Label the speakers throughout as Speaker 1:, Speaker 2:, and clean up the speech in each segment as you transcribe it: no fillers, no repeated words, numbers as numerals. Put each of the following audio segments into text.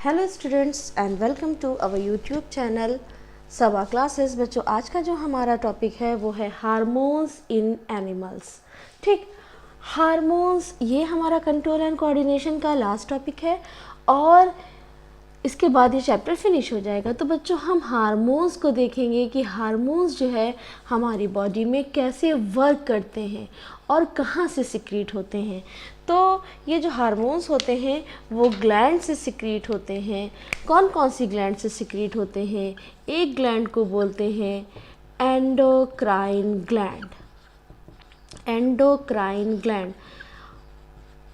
Speaker 1: Hello students and welcome to our YouTube channel Saba classes. बच्चों, आज का जो हमारा टॉपिक है वो है हार्मोन्स इन एनिमल्स। ठीक, हार्मोन्स ये हमारा कंट्रोल एंड कोऑर्डिनेशन का लास्ट टॉपिक है और इसके बाद ये चैप्टर फिनिश हो जाएगा। तो बच्चों, हम हार्मोन्स को देखेंगे कि हार्मोन्स जो है हमारी बॉडी में कैसे वर्क करते हैं और कहाँ से सिक्रीट होते हैं। तो ये जो हार्मोन्स होते हैं वो ग्लैंड से सिक्रीट होते हैं। कौन कौन सी ग्लैंड से सिक्रीट होते हैं? एक ग्लैंड को बोलते हैं एंडोक्राइन ग्लैंड, एंडोक्राइन ग्लैंड।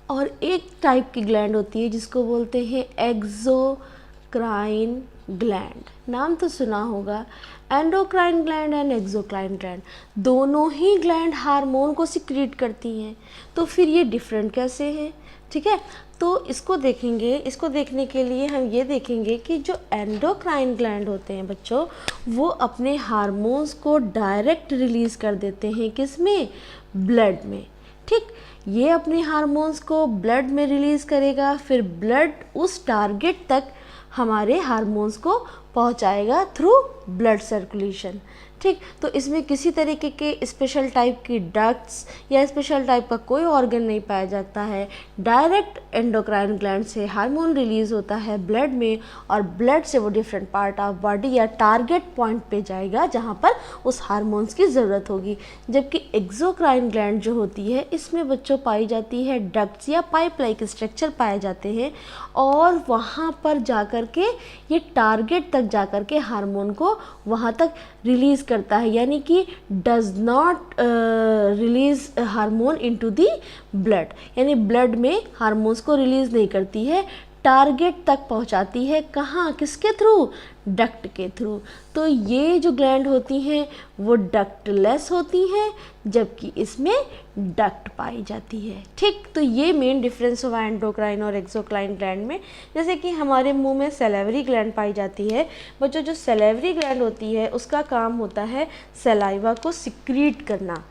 Speaker 1: और एक टाइप की ग्लैंड होती है जिसको बोलते हैं एक्सोक्राइन ग्लैंड। नाम तो सुना होगा, endocrine gland and exocrine gland. दोनों ही ग्लैंड हार्मोन को सिक्रीट करती हैं, तो फिर ये डिफरेंट कैसे हैं? ठीक है, तो इसको देखेंगे। इसको देखने के लिए हम ये देखेंगे कि जो एंडोक्राइन ग्लैंड होते हैं बच्चों, वो अपने हार्मोन्स को डायरेक्ट रिलीज़ कर देते हैं। किस में? ब्लड में। ठीक, ये अपने हार्मोन्स को ब्लड में रिलीज़ करेगा, फिर ब्लड उस टारगेट तक हमारे हार्मोन्स को पहुंचाएगा थ्रू ब्लड सर्कुलेशन। ठीक, तो इसमें किसी तरीके के स्पेशल टाइप की डक्ट्स या स्पेशल टाइप का कोई ऑर्गन नहीं पाया जाता है। डायरेक्ट एंडोक्राइन ग्लैंड से हार्मोन रिलीज़ होता है ब्लड में और ब्लड से वो डिफरेंट पार्ट ऑफ बॉडी या टारगेट पॉइंट पे जाएगा जहाँ पर उस हार्मोन्स की ज़रूरत होगी। जबकि एक्सोक्राइन ग्लैंड जो होती है, इसमें बच्चों पाई जाती है डक्ट्स या पाइप लाइक स्ट्रक्चर पाए जाते हैं और वहाँ पर जाकर के ये टारगेट तक जाकर के हार्मोन को वहाँ तक रिलीज़ करता है, यानी कि does not release hormone into the blood, यानी ब्लड में हार्मोन्स को रिलीज़ नहीं करती है, टारगेट तक पहुंचाती है। कहाँ? किसके थ्रू? डक्ट के थ्रू। तो ये जो ग्लैंड होती हैं वो डक्टलेस होती हैं, जबकि इसमें डक्ट पाई जाती है। ठीक, तो ये मेन डिफरेंस हुआ एंडोक्राइन और एक्सोक्राइन ग्लैंड में। जैसे कि हमारे मुंह में सैलिवरी ग्लैंड पाई जाती है बच्चों, जो सैलिवरी ग्लैंड होती है उसका काम होता है सलाइवा को सिक्रीट करना,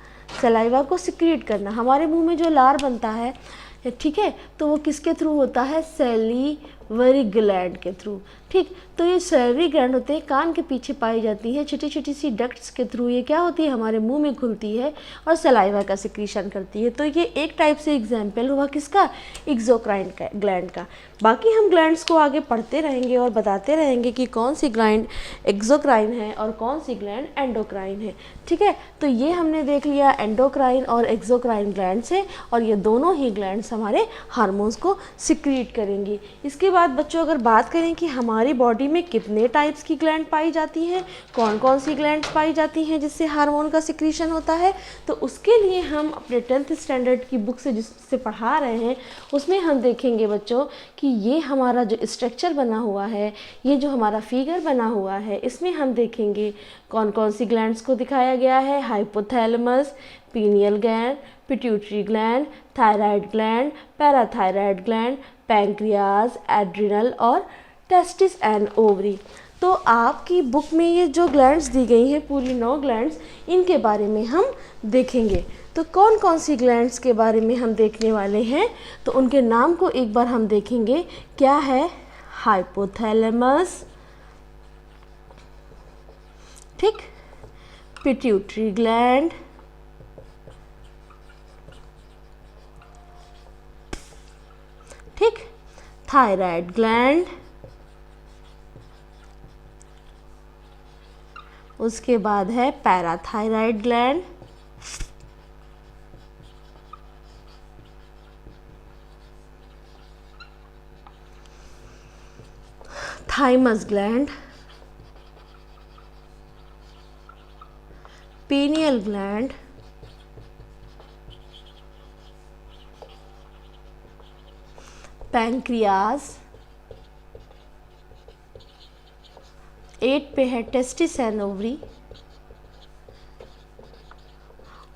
Speaker 1: सलाइवा को सिक्रीट करना। हमारे मुंह में जो लार बनता है, ठीक है, तो वो किसके थ्रू होता है? सैलिवरी ग्लैंड के थ्रू। ठीक, तो ये सैलिवरी ग्लैंड होते हैं, कान के पीछे पाई जाती है, छोटी छोटी सी डक्ट्स के थ्रू ये क्या होती है? हमारे मुंह में खुलती है और सलाइवा का सिक्रीशन करती है। तो ये एक टाइप से एग्जाम्पल हुआ किसका? एक्सोक्राइन ग्लैंड का। बाकी हम ग्लैंड्स को आगे पढ़ते रहेंगे और बताते रहेंगे कि कौन सी ग्लैंड एक्सोक्राइन है और कौन सी ग्लैंड एंडोक्राइन है। ठीक है, तो ये हमने देख लिया एंडोक्राइन और एक्सोक्राइन ग्लैंड से, और ये दोनों ही ग्लैंड्स हमारे हार्मोन्स को सिक्रीट करेंगी। इसके बाद बच्चों अगर बात करें कि हमारी बॉडी में कितने टाइप्स की ग्लैंड पाई जाती हैं, कौन कौन सी ग्लैंड्स पाई जाती हैं जिससे हार्मोन का सिक्रीशन होता है, तो उसके लिए हम अपने 10th स्टैंडर्ड की बुक से जिससे पढ़ा रहे हैं उसमें हम देखेंगे बच्चों कि ये हमारा जो स्ट्रक्चर बना हुआ है, ये जो हमारा फिगर बना हुआ है, इसमें हम देखेंगे कौन कौन सी ग्लैंड्स को दिखाया गया है। Hypothalamus, pineal gland, pituitary gland, thyroid gland, parathyroid gland, pancreas, adrenal और टेस्टिस एंड ओवरी। तो आपकी बुक में ये जो ग्लैंड्स दी गई हैं, पूरी 9 ग्लैंड्स, इनके बारे में हम देखेंगे। तो कौन कौन सी ग्लैंड्स के बारे में हम देखने वाले हैं, तो उनके नाम को एक बार हम देखेंगे। क्या है? हाइपोथैलेमस, ठीक, पिट्यूटरी ग्लैंड, ठीक, थायराइड ग्लैंड, उसके बाद है parathyroid gland, thymus gland, pineal gland, pancreas, 8 पे है टेस्टिस एंड ओवरी।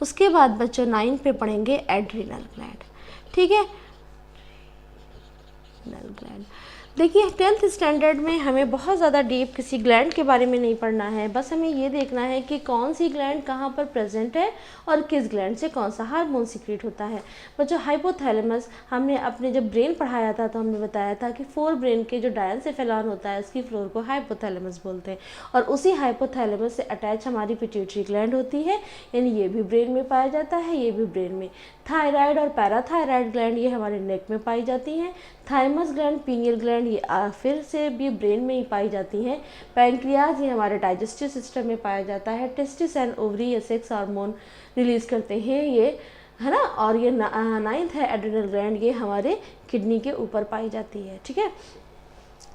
Speaker 1: उसके बाद बच्चों 9 पे पढ़ेंगे एड्रिनल ग्लैंड। ठीक है, एड्रिनल ग्लैंड। देखिए 10th स्टैंडर्ड में हमें बहुत ज़्यादा डीप किसी ग्लैंड के बारे में नहीं पढ़ना है, बस हमें ये देखना है कि कौन सी ग्लैंड कहाँ पर प्रेजेंट है और किस ग्लैंड से कौन सा हार्मोन सीक्रेट होता है। बच्चों हाइपोथैलेमस हमने अपने जब ब्रेन पढ़ाया था तो हमने बताया था कि फोर ब्रेन के जो डायनसेफेलॉन होता है उसकी फ्लोर को हाइपोथैलेमस बोलते हैं, और उसी हाइपोथैलेमस से अटैच हमारी पिट्यूटरी ग्लैंड होती है, यानी ये भी ब्रेन में पाया जाता है, ये भी ब्रेन में। थायराइड और पैराथायराइड ग्लैंड ये हमारे नेक में पाई जाती हैं। थाइमस ग्लैंड, पीनियल ग्लैंड ये फिर से भी ब्रेन में ही पाई जाती हैं। पैंक्रियाज ये हमारे डाइजेस्टिव सिस्टम में पाया जाता है। टेस्टिस एंड ओवरी ये सेक्स हार्मोन रिलीज करते हैं, ये है ना। और ये नाइन्थ है एड्रिनल ग्लैंड, ये हमारे किडनी के ऊपर पाई जाती है, ठीक है।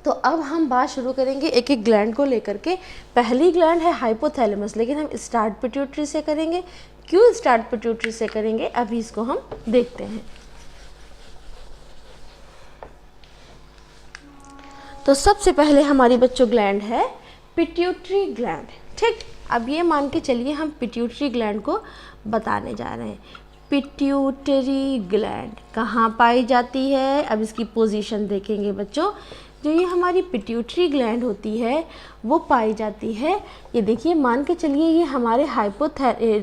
Speaker 1: तो अब हम बात शुरू करेंगे एक एक ग्लैंड को लेकर के। पहली ग्लैंड है हाइपोथैलेमस, लेकिन हम स्टार्ट पिट्यूटरी से करेंगे। क्यों स्टार्ट पिट्यूटरी से करेंगे, अभी इसको हम देखते हैं। तो सबसे पहले हमारी बच्चों ग्लैंड है पिट्यूटरी ग्लैंड, ठीक। अब ये मान के चलिए हम पिट्यूटरी ग्लैंड को बताने जा रहे हैं। पिट्यूटरी ग्लैंड कहाँ पाई जाती है, अब इसकी पोजीशन देखेंगे बच्चों। जो ये हमारी पिट्यूटरी ग्लैंड होती है वो पाई जाती है, ये देखिए मान के चलिए ये हमारे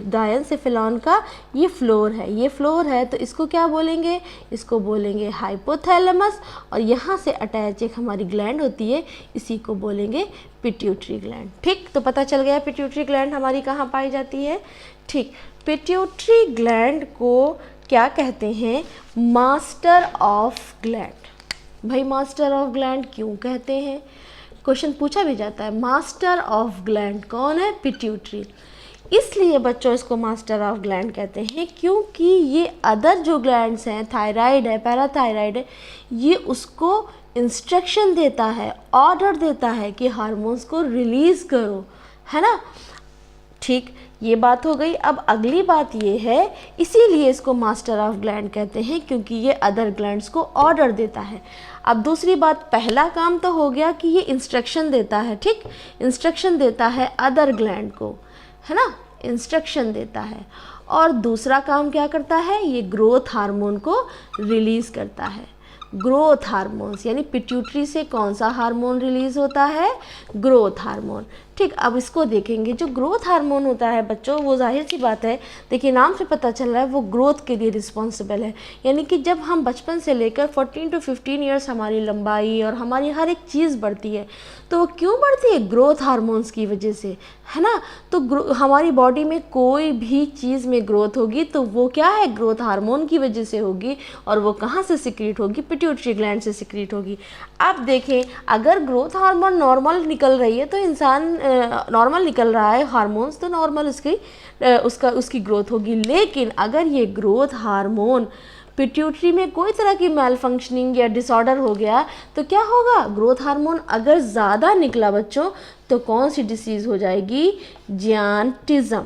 Speaker 1: डायनसेफेलॉन का ये फ्लोर है, ये फ्लोर है, तो इसको क्या बोलेंगे, इसको बोलेंगे हाइपोथैलेमस। और यहाँ से अटैच एक हमारी ग्लैंड होती है, इसी को बोलेंगे पिट्यूटरी ग्लैंड, ठीक। तो पता चल गया पिट्यूटरी ग्लैंड हमारी कहाँ पाई जाती है, ठीक। पिट्यूटरी ग्लैंड को क्या कहते हैं, मास्टर ऑफ ग्लैंड। भाई मास्टर ऑफ ग्लैंड क्यों कहते हैं, क्वेश्चन पूछा भी जाता है। मास्टर ऑफ ग्लैंड कौन है, पिट्यूटरी। इसलिए बच्चों इसको मास्टर ऑफ ग्लैंड कहते हैं क्योंकि ये अदर जो ग्लैंड्स हैं, थायराइड है, पैराथायराइड है, ये उसको इंस्ट्रक्शन देता है, ऑर्डर देता है कि हार्मोन्स को रिलीज करो, है ना, ठीक। ये बात हो गई। अब अगली बात ये है, इसीलिए इसको मास्टर ऑफ ग्लैंड कहते हैं क्योंकि ये अदर ग्लैंड्स को ऑर्डर देता है। अब दूसरी बात, पहला काम तो हो गया कि ये इंस्ट्रक्शन देता है, ठीक, इंस्ट्रक्शन देता है अदर ग्लैंड को, है ना, इंस्ट्रक्शन देता है। और दूसरा काम क्या करता है, ये ग्रोथ हार्मोन को रिलीज़ करता है। ग्रोथ हार्मोन्स यानी पिट्यूटरी से कौन सा हार्मोन रिलीज होता है, ग्रोथ हार्मोन, ठीक। अब इसको देखेंगे, जो ग्रोथ हार्मोन होता है बच्चों वो जाहिर सी बात है, देखिए नाम से पता चल रहा है वो ग्रोथ के लिए रिस्पॉन्सिबल है। यानी कि जब हम बचपन से लेकर 14 to 15 ईयर्स हमारी लंबाई और हमारी हर एक चीज़ बढ़ती है, तो वो क्यों बढ़ती है, ग्रोथ हार्मोन्स की वजह से, है ना। तो हमारी बॉडी में कोई भी चीज़ में ग्रोथ होगी तो वो क्या है, ग्रोथ हार्मोन की वजह से होगी। और वो कहाँ से सिक्रीट होगी, पिट्यूटरी ग्लैंड से सिक्रीट होगी। अब देखें, अगर ग्रोथ हार्मोन नॉर्मल निकल रही है तो इंसान नॉर्मल निकल रहा है हार्मोन्स, तो नॉर्मल उसकी ग्रोथ होगी। लेकिन अगर ये ग्रोथ हार्मोन पिट्यूटरी में कोई तरह की मेल फंक्शनिंग या डिसऑर्डर हो गया तो क्या होगा, ग्रोथ हार्मोन अगर ज़्यादा निकला बच्चों तो कौन सी डिसीज़ हो जाएगी, जियांटिज्म,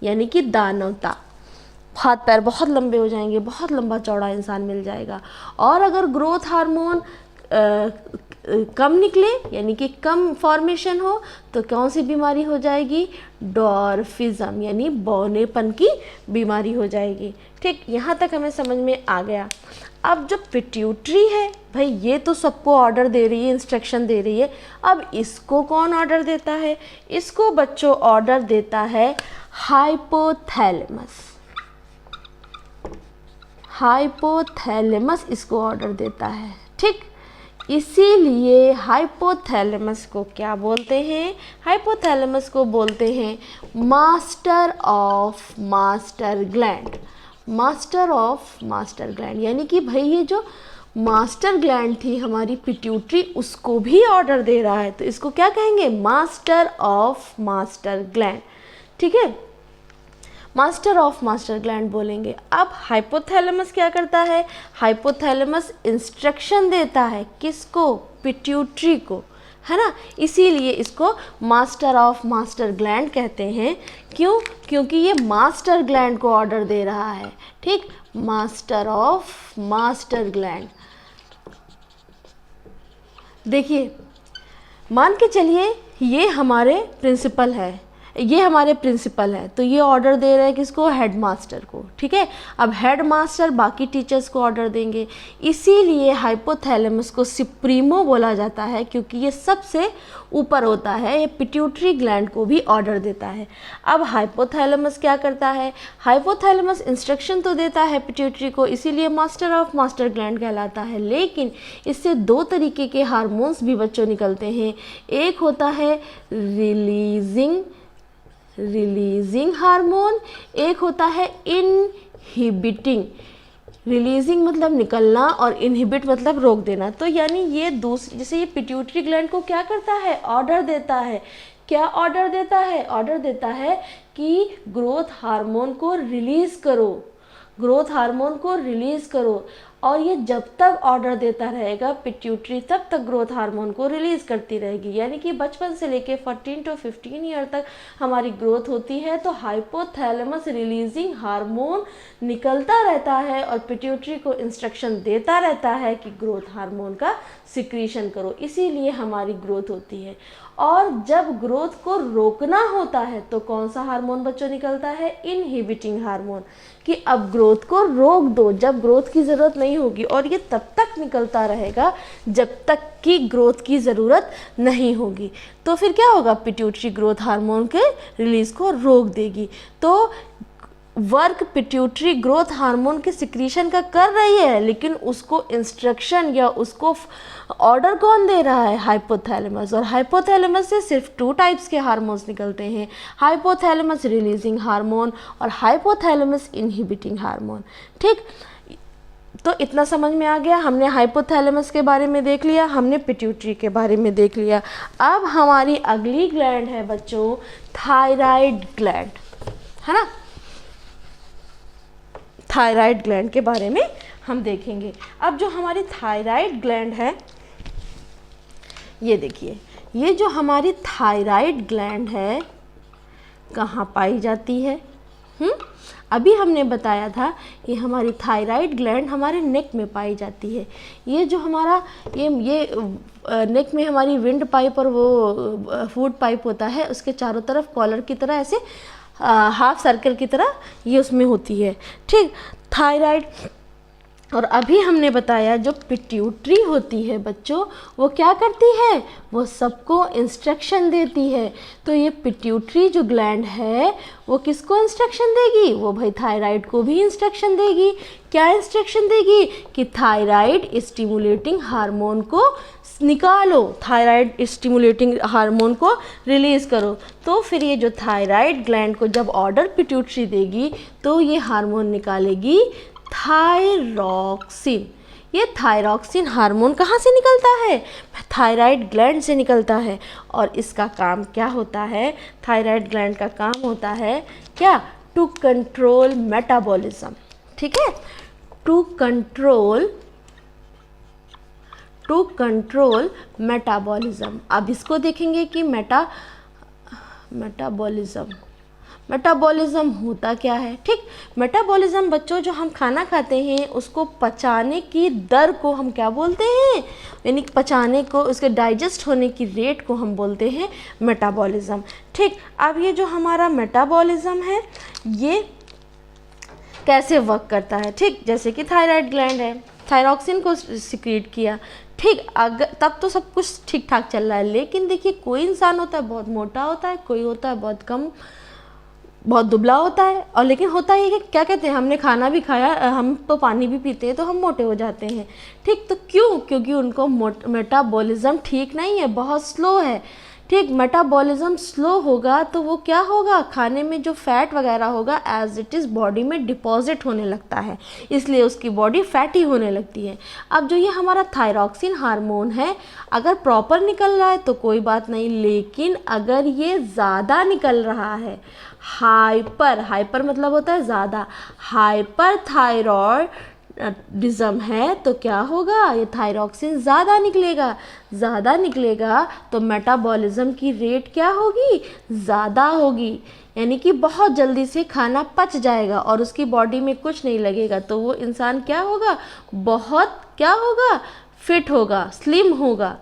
Speaker 1: यानी कि दानवता। हाथ पैर बहुत लंबे हो जाएंगे, बहुत लंबा चौड़ा इंसान मिल जाएगा। और अगर ग्रोथ हार्मोन कम निकले यानी कि कम फॉर्मेशन हो तो कौन सी बीमारी हो जाएगी, डॉर्फिज्म, यानी बौनेपन की बीमारी हो जाएगी, ठीक। यहाँ तक हमें समझ में आ गया। अब जो पिट्यूटरी है भाई, ये तो सबको ऑर्डर दे रही है, इंस्ट्रक्शन दे रही है। अब इसको कौन ऑर्डर देता है, इसको बच्चों ऑर्डर देता है हाइपोथैलेमस। हाइपोथैलेमस इसको ऑर्डर देता है, ठीक। इसीलिए हाइपोथैलेमस को क्या बोलते हैं, हाइपोथैलेमस को बोलते हैं master of master gland. Master of master gland यानी कि भाई ये जो मास्टर ग्लैंड थी हमारी पिट्यूटरी, उसको भी ऑर्डर दे रहा है, तो इसको क्या कहेंगे, मास्टर ऑफ मास्टर ग्लैंड, ठीक है, मास्टर ऑफ मास्टर ग्लैंड बोलेंगे। अब हाइपोथैलेमस क्या करता है, हाइपोथैलेमस इंस्ट्रक्शन देता है किसको, पिट्यूटरी को, है ना। इसीलिए इसको मास्टर ऑफ मास्टर ग्लैंड कहते हैं। क्यों, क्योंकि ये मास्टर ग्लैंड को ऑर्डर दे रहा है, ठीक, मास्टर ऑफ मास्टर ग्लैंड। देखिए मान के चलिए ये हमारे प्रिंसिपल है, ये हमारे प्रिंसिपल है, तो ये ऑर्डर दे रहे हैं किसको, हेडमास्टर को, ठीक है। अब हेडमास्टर बाकी टीचर्स को ऑर्डर देंगे, इसीलिए हाइपोथैलेमस को सुप्रीमो बोला जाता है, क्योंकि ये सबसे ऊपर होता है, ये पिट्यूटरी ग्लैंड को भी ऑर्डर देता है। अब हाइपोथैलेमस क्या करता है, हाइपोथैलेमस इंस्ट्रक्शन तो देता है पिट्यूटरी को, इसीलिए मास्टर ऑफ मास्टर ग्लैंड कहलाता है, लेकिन इससे दो तरीके के हार्मोन्स भी बच्चों निकलते हैं। एक होता है रिलीजिंग हार्मोन, एक होता है इनहिबिटिंग। रिलीजिंग मतलब निकलना और इनहिबिट मतलब रोक देना। तो यानी ये जैसे ये पिट्यूटरी ग्लैंड को क्या करता है, ऑर्डर देता है। क्या ऑर्डर देता है, ऑर्डर देता है कि ग्रोथ हार्मोन को रिलीज करो, ग्रोथ हार्मोन को रिलीज करो। और ये जब तक ऑर्डर देता रहेगा पिट्यूटरी तब तक ग्रोथ हार्मोन को रिलीज करती रहेगी। यानी कि बचपन से लेके 14 to 15 ईयर तक हमारी ग्रोथ होती है, तो हाइपोथैलेमस रिलीजिंग हार्मोन निकलता रहता है और पिट्यूटरी को इंस्ट्रक्शन देता रहता है कि ग्रोथ हार्मोन का सिक्रीशन करो, इसीलिए हमारी ग्रोथ होती है। और जब ग्रोथ को रोकना होता है तो कौन सा हार्मोन बच्चों निकलता है, इनहिबिटिंग हार्मोन, कि अब ग्रोथ को रोक दो, जब ग्रोथ की ज़रूरत नहीं होगी। और ये तब तक निकलता रहेगा जब तक कि ग्रोथ की ज़रूरत नहीं होगी। तो फिर क्या होगा, पिट्यूटरी ग्रोथ हार्मोन के रिलीज़ को रोक देगी। तो वर्क पिट्यूटरी ग्रोथ हार्मोन के सिक्रीशन का कर रही है, लेकिन उसको इंस्ट्रक्शन या उसको ऑर्डर कौन दे रहा है, हाइपोथैलेमस। और हाइपोथैलेमस से सिर्फ 2 टाइप्स के हार्मोन्स निकलते हैं, हाइपोथैलेमस रिलीजिंग हार्मोन और हाइपोथैलेमस इनहिबिटिंग हार्मोन। ठीक, तो इतना समझ में आ गया। हमने हाइपोथैलेमस के बारे में देख लिया, हमने पिट्यूटरी के बारे में देख लिया। अब हमारी अगली ग्लैंड है बच्चों थायराइड ग्लैंड, है ना। थायराइड ग्लैंड के बारे में हम देखेंगे। अब जो हमारी थायराइड ग्लैंड है, ये देखिए, ये जो हमारी थायराइड ग्लैंड है कहाँ पाई जाती है। अभी हमने बताया था कि हमारी थायराइड ग्लैंड हमारे नेक में पाई जाती है। ये जो हमारा ये नेक में हमारी विंड पाइप और वो फूड पाइप होता है, उसके चारों तरफ कॉलर की तरह ऐसे हाफ सर्कल की तरह ये उसमें होती है। ठीक, थायराइड। और अभी हमने बताया जो पिट्यूटरी होती है बच्चों, वो क्या करती है, वो सबको इंस्ट्रक्शन देती है। तो ये पिट्यूटरी जो ग्लैंड है वो किसको इंस्ट्रक्शन देगी, वो भाई थायराइड को भी इंस्ट्रक्शन देगी। क्या इंस्ट्रक्शन देगी कि थायराइड स्टिमुलेटिंग हार्मोन को निकालो, थायराइड स्टिमुलेटिंग हार्मोन को रिलीज करो। तो फिर ये जो थायराइड ग्लैंड को जब ऑर्डर पिट्यूटरी देगी तो ये हार्मोन निकालेगी थायरॉक्सिन। ये थायरॉक्सिन हार्मोन कहाँ से निकलता है, थायराइड ग्लैंड से निकलता है। और इसका काम क्या होता है, थायराइड ग्लैंड का काम होता है क्या, टू कंट्रोल मेटाबॉलिज्म। ठीक है, टू कंट्रोल मेटाबॉलिज्म। अब इसको देखेंगे कि मेटाबॉलिज्म होता क्या है। ठीक, मेटाबॉलिज्म बच्चों जो हम खाना खाते हैं उसको पचाने की दर को हम क्या बोलते हैं, यानी पचाने को, उसके डाइजेस्ट होने की रेट को हम बोलते हैं मेटाबॉलिज्म। ठीक, अब ये जो हमारा मेटाबॉलिज्म है ये कैसे वर्क करता है। ठीक, जैसे कि थायराइड ग्लैंड है, थायरॉक्सिन को सिक्रीट किया, ठीक, अगर तब तो सब कुछ ठीक ठाक चल रहा है। लेकिन देखिए कोई इंसान होता है बहुत मोटा होता है, कोई होता है बहुत दुबला होता है। और लेकिन होता है कि क्या कहते हैं, हमने खाना भी खाया, हम तो पानी भी पीते हैं तो हम मोटे हो जाते हैं। ठीक, तो क्यों, क्योंकि उनको मेटाबॉलिज्म ठीक नहीं है, बहुत स्लो है। ठीक, मेटाबॉलिज्म स्लो होगा तो वो क्या होगा, खाने में जो फैट वगैरह होगा एज इट इज़ बॉडी में डिपॉजिट होने लगता है, इसलिए उसकी बॉडी फैटी होने लगती है। अब जो ये हमारा थायरॉक्सिन हार्मोन है अगर प्रॉपर निकल रहा है तो कोई बात नहीं, लेकिन अगर ये ज़्यादा निकल रहा है, हाइपर मतलब होता है ज़्यादा, हाइपर थायरॉयडिज्म है तो क्या होगा, ये थायरॉक्सिन ज़्यादा निकलेगा तो मेटाबॉलिज्म की रेट क्या होगी, ज़्यादा होगी। यानी कि बहुत जल्दी से खाना पच जाएगा और उसकी बॉडी में कुछ नहीं लगेगा, तो वो इंसान क्या होगा, बहुत क्या होगा, फिट होगा, स्लिम होगा।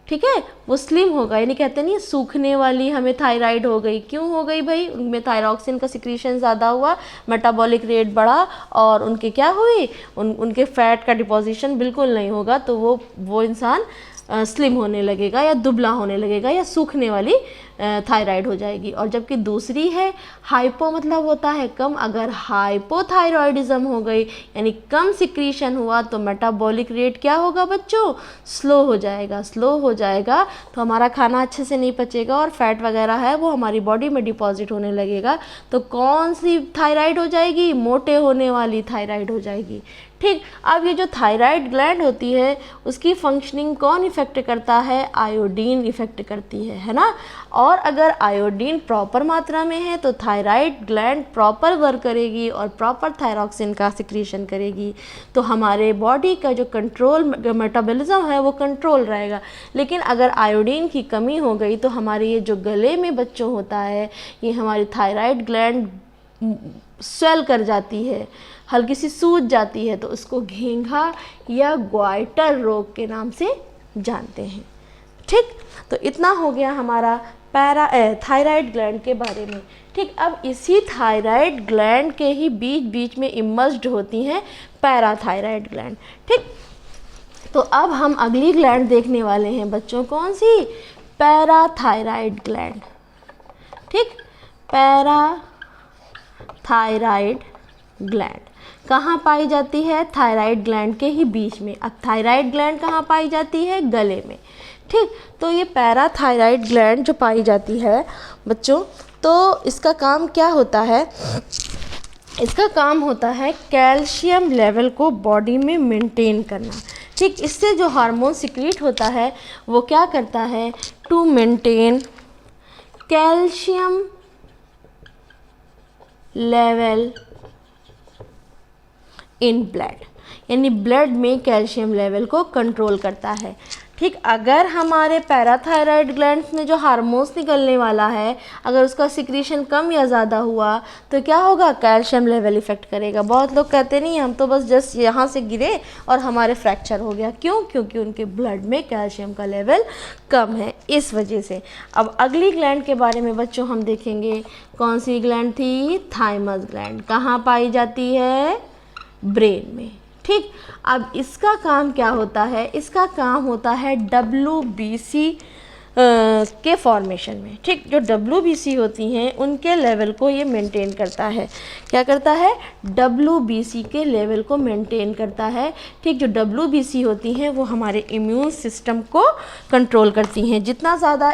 Speaker 1: ठीक है, वो स्लिम होगा, यानी कहते नहीं सूखने वाली हमें थायराइड हो गई। क्यों हो गई भाई? उनमें थायरॉक्सिन का सिक्रीशन ज़्यादा हुआ, मेटाबॉलिक रेट बढ़ा और उनके क्या हुई, उनके फैट का डिपोजिशन बिल्कुल नहीं होगा, तो वो इंसान स्लिम होने लगेगा या दुबला होने लगेगा या सूखने वाली थायराइड हो जाएगी। और जबकि दूसरी है हाइपो, मतलब होता है कम। अगर हाइपोथायरॉयडिज्म हो गई यानी कम सिक्रीशन हुआ तो मेटाबॉलिक रेट क्या होगा बच्चों? स्लो हो जाएगा। स्लो हो जाएगा तो हमारा खाना अच्छे से नहीं पचेगा और फैट वगैरह है वो हमारी बॉडी में डिपॉजिट होने लगेगा। तो कौन सी थायराइड हो जाएगी? मोटे होने वाली थायराइड हो जाएगी। ठीक, अब ये जो थायराइड ग्लैंड होती है उसकी फंक्शनिंग कौन इफ़ेक्ट करता है? आयोडीन इफ़ेक्ट करती है ना। और अगर आयोडीन प्रॉपर मात्रा में है तो थायराइड ग्लैंड प्रॉपर वर्क करेगी और प्रॉपर थायरॉक्सिन का सिक्रीशन करेगी, तो हमारे बॉडी का जो कंट्रोल मेटाबॉलिज्म है वो कंट्रोल रहेगा। लेकिन अगर आयोडीन की कमी हो गई तो हमारे ये जो गले में बच्चों होता है, ये हमारी थायराइड ग्लैंड स्वेल कर जाती है, हल्की सी सूज जाती है, तो उसको घेंघा या ग्वाइटर रोग के नाम से जानते हैं। ठीक, तो इतना हो गया हमारा थायराइड ग्लैंड के बारे में। ठीक, अब इसी थायराइड ग्लैंड के ही बीच बीच में इमर्ज्ड होती हैं पैराथायराइड ग्लैंड। ठीक, तो अब हम अगली ग्लैंड देखने वाले हैं बच्चों, कौन सी? Parathyroid gland. ठीक, पैराथायराइड ग्लैंड कहाँ पाई जाती है? थायराइड ग्लैंड के ही बीच में। अब थायराइड ग्लैंड कहाँ पाई जाती है? गले में। ठीक, तो ये पैराथायराइड ग्लैंड जो पाई जाती है बच्चों, तो इसका काम क्या होता है? इसका काम होता है कैल्शियम लेवल को बॉडी में मेंटेन करना। ठीक, इससे जो हार्मोन सिक्रीट होता है वो क्या करता है? To maintain calcium level in blood, यानी ब्लड में कैल्शियम लेवल को कंट्रोल करता है। ठीक, अगर हमारे पैराथायराइड ग्लैंड्स में जो हार्मोन्स निकलने वाला है अगर उसका सिक्रीशन कम या ज़्यादा हुआ तो क्या होगा? कैल्शियम लेवल इफ़ेक्ट करेगा। बहुत लोग कहते नहीं हम तो बस जस्ट यहाँ से गिरे और हमारे फ्रैक्चर हो गया। क्यों? क्योंकि उनके ब्लड में कैल्शियम का लेवल कम है, इस वजह से। अब अगली ग्लैंड के बारे में बच्चों हम देखेंगे, कौन सी ग्लैंड थी? Thymus gland. कहाँ पाई जाती है? ब्रेन में। ठीक, अब इसका काम क्या होता है? इसका काम होता है WBC के फॉर्मेशन में। ठीक, जो WBC होती हैं उनके लेवल को ये मेंटेन करता है। क्या करता है? WBC के लेवल को मेंटेन करता है। ठीक, जो WBC होती हैं वो हमारे इम्यून सिस्टम को कंट्रोल करती हैं। जितना ज़्यादा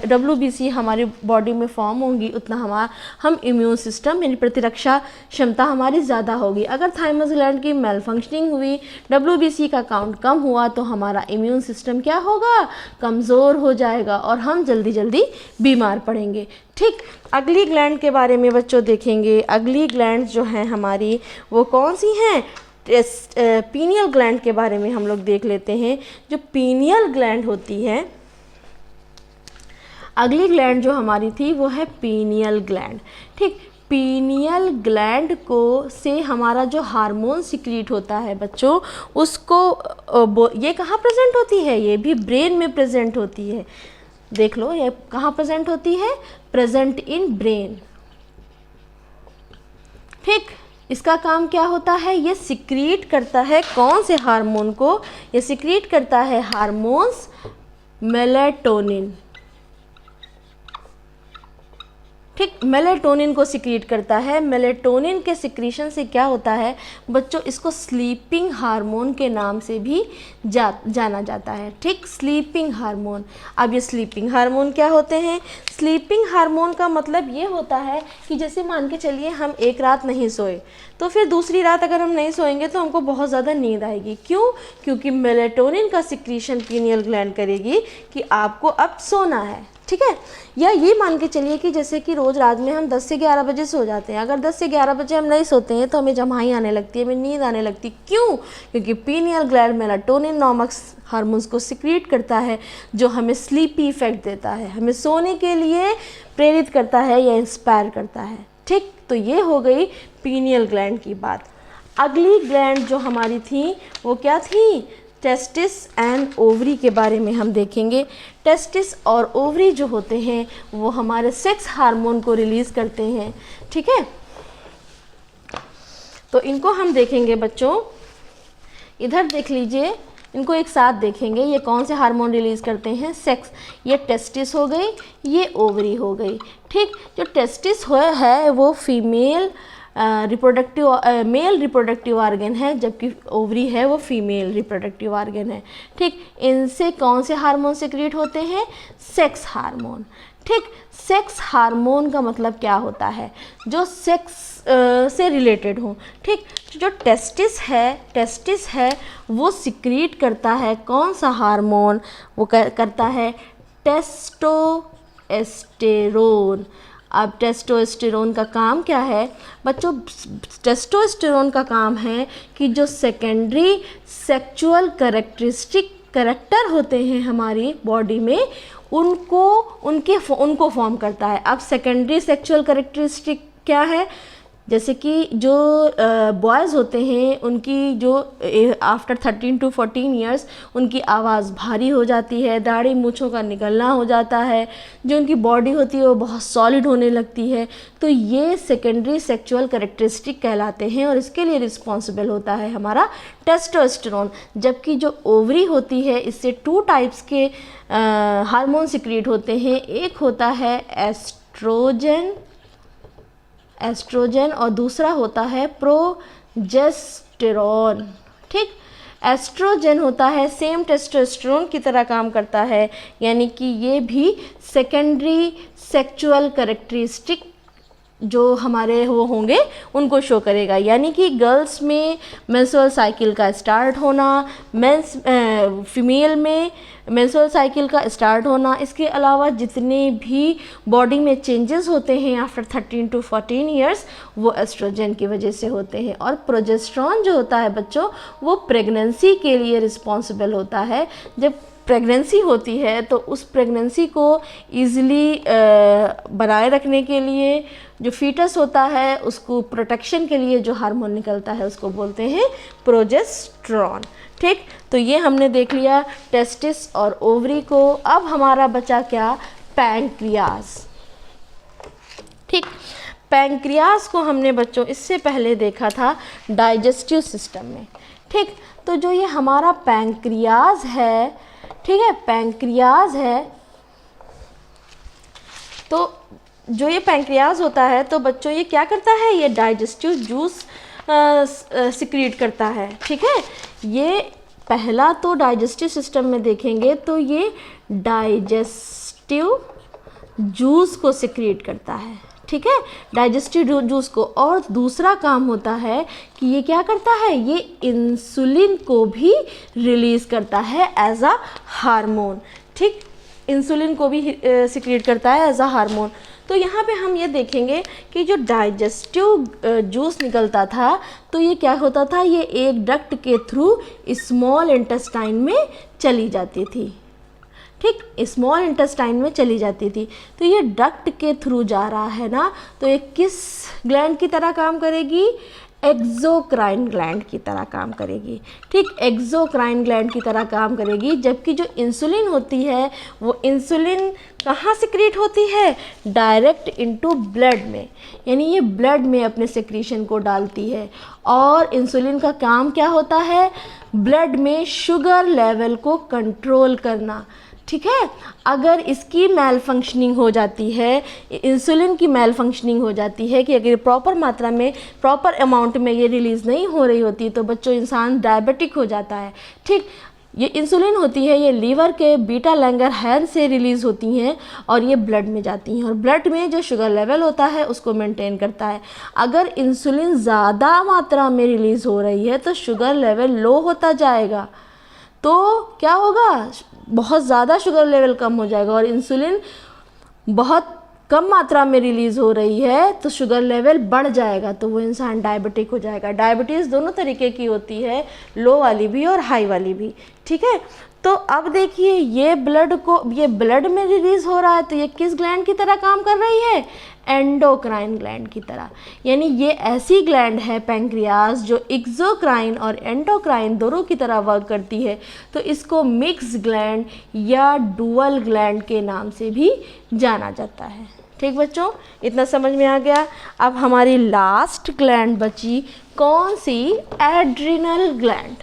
Speaker 1: WBC हमारी बॉडी में फॉर्म होंगी उतना हम इम्यून सिस्टम यानी प्रतिरक्षा क्षमता हमारी ज़्यादा होगी। अगर थाइमस ग्लैंड की मेल फंक्शनिंग हुई, WBC का काउंट कम हुआ तो हमारा इम्यून सिस्टम क्या होगा? कमज़ोर हो जाएगा और हम जल्दी जल्दी बीमार पड़ेंगे। ठीक, अगली ग्लैंड के बारे में बच्चों देखेंगे। अगली ग्लैंड जो हैं हमारी वो कौन सी हैं? पीनियल ग्लैंड के बारे में हम लोग देख लेते हैं। जो पीनियल ग्लैंड होती है, अगली ग्लैंड जो हमारी थी वो है पीनियल ग्लैंड। ठीक, पीनियल ग्लैंड को से हमारा जो हार्मोन सिक्रीट होता है बच्चों, उसको ये कहाँ प्रेजेंट होती है? ये भी ब्रेन में प्रेजेंट होती है। देख लो ये कहाँ प्रेजेंट होती है? Present in brain. ठीक, इसका काम क्या होता है? ये सिक्रीट करता है कौन से हार्मोन को? ये सिक्रीट करता है हार्मोन्स मेलेटोनिन। ठीक, मेलेटोनिन को सिक्रीट करता है। मेलेटोनिन के सिक्रीशन से क्या होता है बच्चों? इसको स्लीपिंग हार्मोन के नाम से भी जाना जाता है। ठीक, स्लीपिंग हार्मोन। अब ये स्लीपिंग हार्मोन क्या होते हैं? स्लीपिंग हार्मोन का मतलब ये होता है कि जैसे मान के चलिए हम एक रात नहीं सोए तो फिर दूसरी रात अगर हम नहीं सोएंगे तो हमको बहुत ज़्यादा नींद आएगी। क्यों? क्योंकि मेलेटोनिन का सिक्रीशन पीनियल ग्लैंड करेगी कि आपको अब सोना है। ठीक है, या ये मान के चलिए कि जैसे कि रोज़ रात में हम 10 से 11 बजे सो जाते हैं। अगर 10 से 11 बजे हम नहीं सोते हैं तो हमें जम्हाई आने लगती है, हमें नींद आने लगती। क्यों? क्योंकि पीनियल ग्लैंड मेलाटोनिन नामक हार्मोन्स को सिक्रीट करता है जो हमें स्लीपी इफेक्ट देता है, हमें सोने के लिए प्रेरित करता है या इंस्पायर करता है। ठीक, तो ये हो गई पीनियल ग्लैंड की बात। अगली ग्लैंड जो हमारी थी वो क्या थी? टेस्टिस एंड ओवरी के बारे में हम देखेंगे। टेस्टिस और ओवरी जो होते हैं वो हमारे सेक्स हार्मोन को रिलीज़ करते हैं, ठीक है। तो इनको हम देखेंगे बच्चों, इधर देख लीजिए, इनको एक साथ देखेंगे। ये कौन से हार्मोन रिलीज़ करते हैं? सेक्स। ये टेस्टिस हो गई, ये ओवरी हो गई, ठीक। जो टेस्टिस है वो फीमेल मेल रिप्रोडक्टिव ऑर्गन है, जबकि ओवरी है वो फीमेल रिप्रोडक्टिव ऑर्गन है, ठीक। इनसे कौन से हार्मोन सिक्रीट होते हैं? सेक्स हार्मोन, ठीक। सेक्स हार्मोन का मतलब क्या होता है? जो सेक्स से रिलेटेड हो, ठीक। जो टेस्टिस है वो सिक्रीट करता है कौन सा हार्मोन? वो करता है टेस्टोस्टेरोन। अब टेस्टोस्टेरोन का काम क्या है बच्चों? टेस्टोस्टेरोन का काम है कि जो सेकेंडरी सेक्सुअल कैरेक्टर होते हैं हमारी बॉडी में, उनको फॉर्म करता है। अब सेकेंडरी सेक्सुअल कैरेक्टरिस्टिक क्या है? जैसे कि जो बॉयज़ होते हैं उनकी जो आफ्टर 13 to 14 ईयर्स उनकी आवाज़ भारी हो जाती है, दाढ़ी मूँछों का निकलना हो जाता है, जो उनकी बॉडी होती है वो बहुत सॉलिड होने लगती है। तो ये सेकेंडरी सेक्सुअल कैरेक्टरिस्टिक कहलाते हैं और इसके लिए रिस्पॉन्सिबल होता है हमारा टेस्टोस्टेरोन। जबकि जो ओवरी होती है इससे 2 टाइप्स के हार्मोन सिक्रीट होते हैं। एक होता है एस्ट्रोजन और दूसरा होता है प्रोजेस्टेरॉन, ठीक। एस्ट्रोजन होता है सेम टेस्टोस्टेरोन की तरह काम करता है, यानी कि ये भी सेकेंडरी सेक्सुअल कैरेक्टरिस्टिक जो हमारे वो होंगे उनको शो करेगा। यानी कि गर्ल्स में मेंस्ट्रुअल साइकिल का स्टार्ट होना, फीमेल में मेंस्ट्रुअल साइकिल का स्टार्ट होना, इसके अलावा जितने भी बॉडी में चेंजेस होते हैं आफ्टर 13 to 14 ईयर्स वो एस्ट्रोजन की वजह से होते हैं। और प्रोजेस्टेरॉन जो होता है बच्चों वो प्रेगनेंसी के लिए रिस्पॉन्सिबल होता है। जब प्रेगनेंसी होती है तो उस प्रेगनेंसी को ईज़िली बनाए रखने के लिए जो फीटस होता है उसको प्रोटेक्शन के लिए जो हार्मोन निकलता है उसको बोलते हैं प्रोजेस्टेरॉन, ठीक। तो ये हमने देख लिया टेस्टिस और ओवरी को। अब हमारा बचा क्या? पैंक्रियाज, ठीक। पैंक्रियाज को हमने बच्चों इससे पहले देखा था डाइजेस्टिव सिस्टम में, ठीक। तो जो ये हमारा पैंक्रियाज है, ठीक है, पैंक्रियाज है, तो जो ये पैंक्रियाज होता है तो बच्चों ये क्या करता है? ये डाइजेस्टिव जूस सिक्रीट करता है, ठीक है। ये पहला तो डाइजेस्टिव सिस्टम में देखेंगे तो ये डाइजेस्टिव जूस को सिक्रीट करता है, ठीक है, डाइजेस्टिव जूस को। और दूसरा काम होता है कि ये क्या करता है? ये इंसुलिन को भी रिलीज़ करता है एज अ हार्मोन, ठीक। इंसुलिन को भी सिक्रीट करता है एज अ हार्मोन। तो यहाँ पे हम ये देखेंगे कि जो डाइजेस्टिव जूस निकलता था तो ये क्या होता था? ये एक डक्ट के थ्रू स्मॉल इंटेस्टाइन में चली जाती थी, ठीक, स्मॉल इंटेस्टाइन में चली जाती थी। तो ये डक्ट के थ्रू जा रहा है ना, तो ये किस ग्लैंड की तरह काम करेगी? एक्सोक्राइन ग्लैंड की तरह काम करेगी, ठीक, एक्सोक्राइन ग्लैंड की तरह काम करेगी। जबकि जो इंसुलिन होती है वो इंसुलिन कहाँ सिक्रीट होती है? डायरेक्ट इनटू ब्लड में, यानी ये ब्लड में अपने सिक्रीशन को डालती है। और इंसुलिन का काम क्या होता है? ब्लड में शुगर लेवल को कंट्रोल करना, ठीक है। अगर इसकी मेल फंक्शनिंग हो जाती है, इंसुलिन की मेल फंक्शनिंग हो जाती है कि अगर प्रॉपर मात्रा में, प्रॉपर अमाउंट में ये रिलीज़ नहीं हो रही होती तो बच्चों इंसान डायबिटिक हो जाता है, ठीक। ये इंसुलिन होती है ये लीवर के बीटा लैंगरहैंस से रिलीज़ होती हैं और ये ब्लड में जाती हैं और ब्लड में जो शुगर लेवल होता है उसको मेंटेन करता है। अगर इंसुलिन ज़्यादा मात्रा में रिलीज़ हो रही है तो शुगर लेवल लो होता जाएगा, तो क्या होगा? बहुत ज़्यादा शुगर लेवल कम हो जाएगा। और इंसुलिन बहुत कम मात्रा में रिलीज़ हो रही है तो शुगर लेवल बढ़ जाएगा, तो वो इंसान डायबिटिक हो जाएगा। डायबिटीज़ दोनों तरीके की होती है, लो वाली भी और हाई वाली भी, ठीक है। तो अब देखिए ये ब्लड में रिलीज हो रहा है, तो ये किस ग्लैंड की तरह काम कर रही है? एंडोक्राइन ग्लैंड की तरह। यानी ये ऐसी ग्लैंड है पैंक्रियाज जो एक्सोक्राइन और एंडोक्राइन दोनों की तरह वर्क करती है, तो इसको मिक्स ग्लैंड या डुअल ग्लैंड के नाम से भी जाना जाता है। ठीक बच्चों, इतना समझ में आ गया। अब हमारी लास्ट ग्लैंड बची कौन सी? Adrenal gland.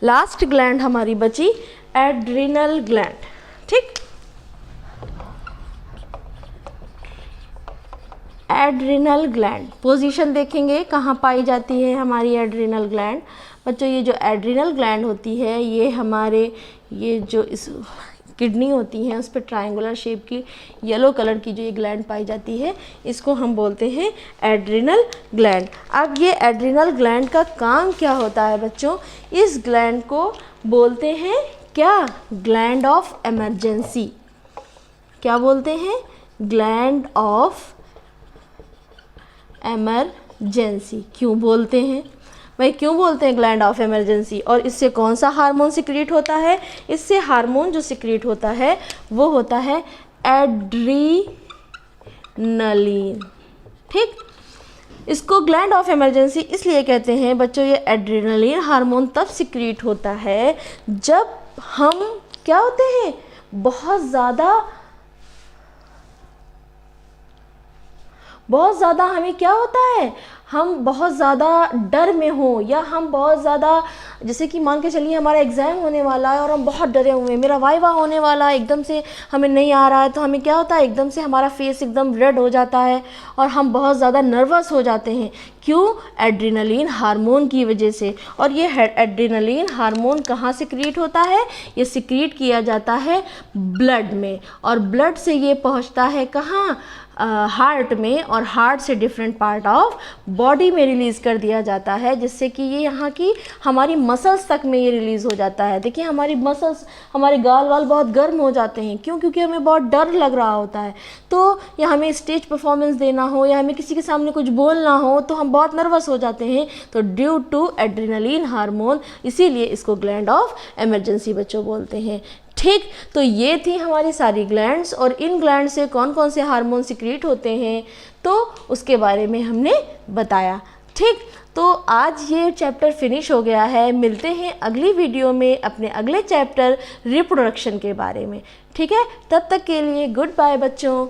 Speaker 1: लास्ट ग्लैंड हमारी बची एड्रिनल ग्लैंड। ठीक, एड्रिनल ग्लैंड पोजीशन देखेंगे कहाँ पाई जाती है हमारी एड्रिनल ग्लैंड। बच्चों ये जो एड्रिनल ग्लैंड होती है ये हमारे ये जो इस किडनी होती है उस पर ट्रायंगुलर शेप की येलो कलर की जो ये ग्लैंड पाई जाती है इसको हम बोलते हैं एड्रिनल ग्लैंड। अब ये एड्रिनल ग्लैंड का काम क्या होता है बच्चों? इस ग्लैंड को बोलते हैं क्या? Gland of emergency. क्या बोलते हैं? Gland of emergency. क्यों बोलते हैं भाई, क्यों बोलते हैं ग्लैंड ऑफ इमरजेंसी? और इससे कौन सा हार्मोन सिक्रीट होता है? इससे हार्मोन जो सिक्रीट होता है वो होता है एड्रीनलिन। ठीक, इसको ग्लैंड ऑफ इमरजेंसी इसलिए कहते हैं बच्चों, ये एड्रीनलिन हार्मोन तब सिक्रीट होता है जब हम क्या होते हैं? बहुत ज़्यादा हमें क्या होता है? हम बहुत ज़्यादा डर में हो, या हम बहुत ज़्यादा, जैसे कि मान के चलिए हमारा एग्ज़ाम होने वाला है और हम बहुत डरे हुए हैं, मेरा वाइवा होने वाला है, एकदम से हमें नहीं आ रहा है, तो हमें क्या होता है? एकदम से हमारा फेस एकदम रेड हो जाता है और हम बहुत ज़्यादा नर्वस हो जाते हैं। क्यों? एड्रीनलिन हार्मोन की वजह से। और ये एड्रीनलिन हार्मोन कहाँ सिक्रीट होता है? ये सिक्रीट किया जाता है ब्लड में, और ब्लड से ये पहुँचता है कहाँ? हार्ट में, और हार्ट से डिफरेंट पार्ट ऑफ बॉडी में रिलीज़ कर दिया जाता है, जिससे कि ये यहाँ की हमारी मसल्स तक में ये रिलीज़ हो जाता है। देखिए हमारी मसल्स, हमारे गाल वाल बहुत गर्म हो जाते हैं। क्यों? क्योंकि हमें बहुत डर लग रहा होता है, तो या हमें स्टेज परफॉर्मेंस देना हो या हमें किसी के सामने कुछ बोलना हो तो हम बहुत नर्वस हो जाते हैं, तो ड्यू टू एड्रीनलिन हार्मोन, इसीलिए इसको ग्लैंड ऑफ इमरजेंसी बच्चों बोलते हैं। ठीक, तो ये थी हमारी सारी ग्लैंड्स, और इन ग्लैंड से कौन कौन से हार्मोन सिक्रीट होते हैं तो उसके बारे में हमने बताया। ठीक, तो आज ये चैप्टर फिनिश हो गया है। मिलते हैं अगली वीडियो में अपने अगले चैप्टर रिप्रोडक्शन के बारे में। ठीक है, तब तक के लिए गुड बाय बच्चों।